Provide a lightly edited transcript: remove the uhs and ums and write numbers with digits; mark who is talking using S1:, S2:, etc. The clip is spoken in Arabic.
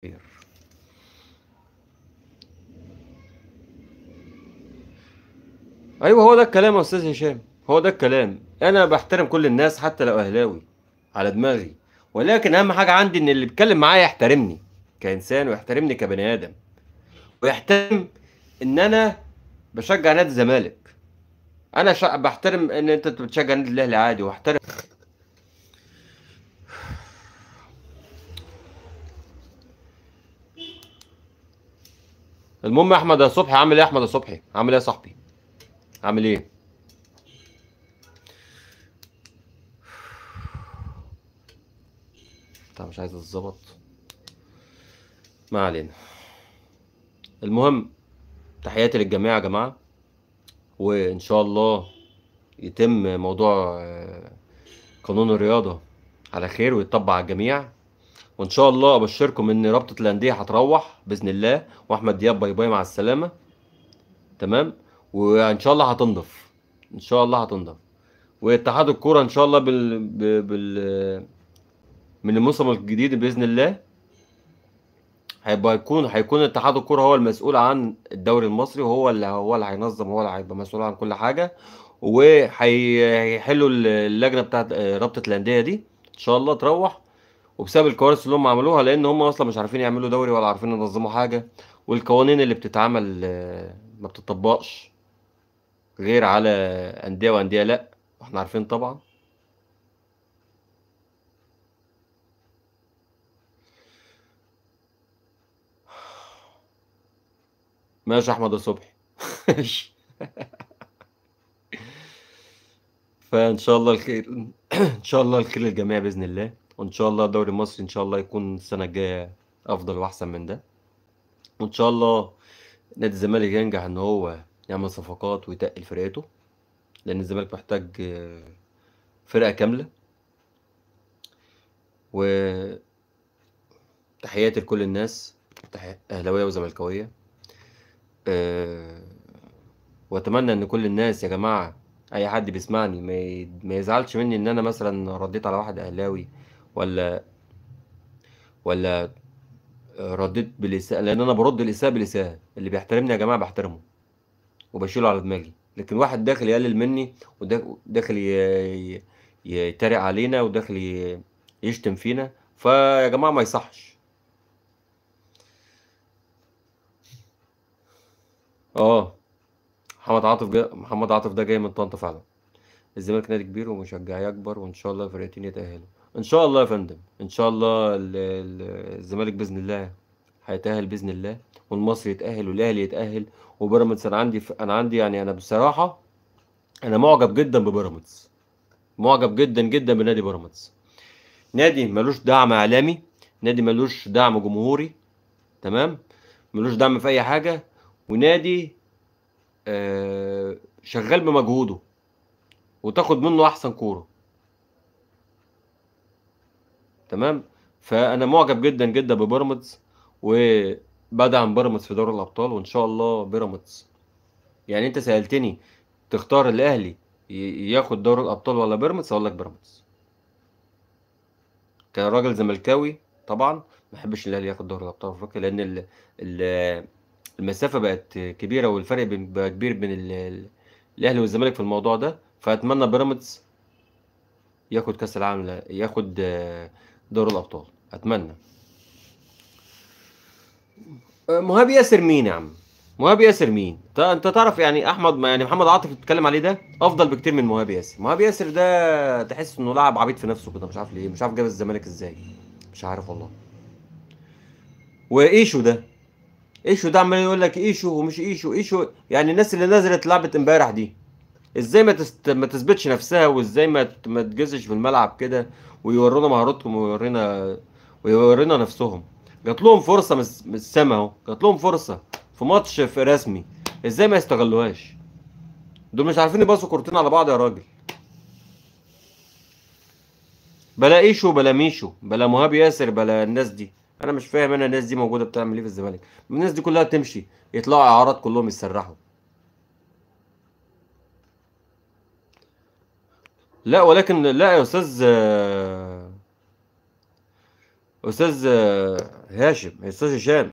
S1: خير. ايوه، هو ده الكلام يا استاذ هشام، هو ده الكلام. انا بحترم كل الناس حتى لو اهلاوي، على دماغي. ولكن اهم حاجه عندي ان اللي بيتكلم معايا يحترمني كانسان، ويحترمني كبني ادم، ويحترم ان انا بشجع نادي الزمالك. انا بحترم ان انت بتشجع نادي الاهلي عادي، واحترم. المهم، احمد يا صبحي عامل ايه؟ احمد يا صبحي عامل ايه يا صاحبي؟ عامل ايه؟ انت مش عايز تظبط؟ ما علينا. المهم، تحياتي للجميع يا جماعه، وان شاء الله يتم موضوع قانون الرياضة على خير، ويتطبق على الجميع. وإن شاء الله أبشركم إن رابطة الأندية هتروح بإذن الله، وأحمد دياب باي باي مع السلامة. تمام. وإن شاء الله هتنضف، إن شاء الله هتنضف. واتحاد الكورة إن شاء الله من الموسم الجديد بإذن الله هيكون اتحاد الكورة هو المسؤول عن الدوري المصري، وهو اللي هينظم، هو اللي هيبقى مسؤول عن كل حاجة. وهيحلوا اللجنة بتاعت رابطة الأندية دي إن شاء الله تروح. وبسبب الكوارث اللي هم عملوها، لان هم اصلا مش عارفين يعملوا دوري ولا عارفين ينظموا حاجه. والقوانين اللي بتتعمل ما بتطبقش غير على انديه وانديه لا، واحنا عارفين طبعا. ماشي يا احمد الصبحي. ماشي. فان شاء الله الخير. ان شاء الله الخير للجميع باذن الله. وان شاء الله الدوري المصري ان شاء الله يكون السنه الجايه افضل واحسن من ده. وان شاء الله نادي الزمالك ينجح ان هو يعمل صفقات ويتقل فرقته، لان الزمالك محتاج فرقه كامله. و تحياتي لكل الناس، أهلاوية وزملكاوية. أه وأتمنى إن كل الناس يا جماعة، أي حد بيسمعني ما يزعلش مني إن أنا مثلا رديت على واحد أهلاوي، ولا ولا رديت بالإساءة، لأن أنا برد الإساءة بالإساءة. اللي بيحترمني يا جماعة بحترمه وبشيله على دماغي. لكن واحد داخل يقلل مني، وداخل يتريق علينا، وداخل يشتم فينا، فيا جماعة ما يصحش. اه، محمد عاطف ده جاي من طنطا فعلا. الزمالك نادي كبير ومشجعيه اكبر، وان شاء الله الفرقتين يتأهلوا. ان شاء الله يا فندم، ان شاء الله الزمالك باذن الله هيتأهل باذن الله، والمصري يتأهل، والاهلي يتأهل، وبيراميدز. انا عندي يعني، انا بصراحة انا معجب جدا ببيراميدز، معجب جدا جدا بنادي بيراميدز. نادي ملوش دعم اعلامي، نادي ملوش دعم جمهوري، تمام، ملوش دعم في اي حاجة. ونادي شغال بمجهوده، وتاخد منه احسن كورة. تمام. فانا معجب جدا جدا ببيراميدز، وبدعم بيراميدز في دوري الابطال. وان شاء الله بيراميدز، يعني انت سالتني تختار الاهلي ياخد دوري الابطال ولا بيراميدز، اقول لك بيراميدز. كراجل زملكاوي طبعا ما احبش الاهلي ياخد دوري الابطال افريقيا، لان ال- المسافه بقت كبيره، والفرق بقى كبير بين الاهلي والزمالك في الموضوع ده. فاتمنى بيراميدز ياخد كاس العالم، ياخد دوري الابطال. اتمنى. مهاب ياسر مين يا عم؟ مهاب ياسر مين؟ انت تعرف يعني احمد، يعني محمد عاطف اللي بتتكلم عليه ده افضل بكتير من مهاب ياسر. مهاب ياسر ده تحس انه لاعب عبيط في نفسه كده، مش عارف ليه، مش عارف جاب الزمالك ازاي، مش عارف والله. وايشو ده، ايشو ده عمال يقول لك ايشو ومش ايشو، ايشو يعني الناس اللي نزلت لعبت امبارح دي ازاي ما تثبتش نفسها، وازاي ما تجزش في الملعب كده، ويورونا مهاراتهم، ويورينا نفسهم. جات لهم فرصه من السما اهو، جات لهم فرصه في ماتش في رسمي، ازاي ما يستغلوهاش؟ دول مش عارفين يباصوا كورتين على بعض يا راجل. بلا ايشو، بلا ميشو، بلا مهاب ياسر، بلا الناس دي. انا مش فاهم انا الناس دي موجوده بتعمل ايه في الزمالك. الناس دي كلها تمشي، يطلعوا اعارات كلهم يتسرحوا. لا ولكن لا يا استاذ، استاذ هاشم، استاذ هشام.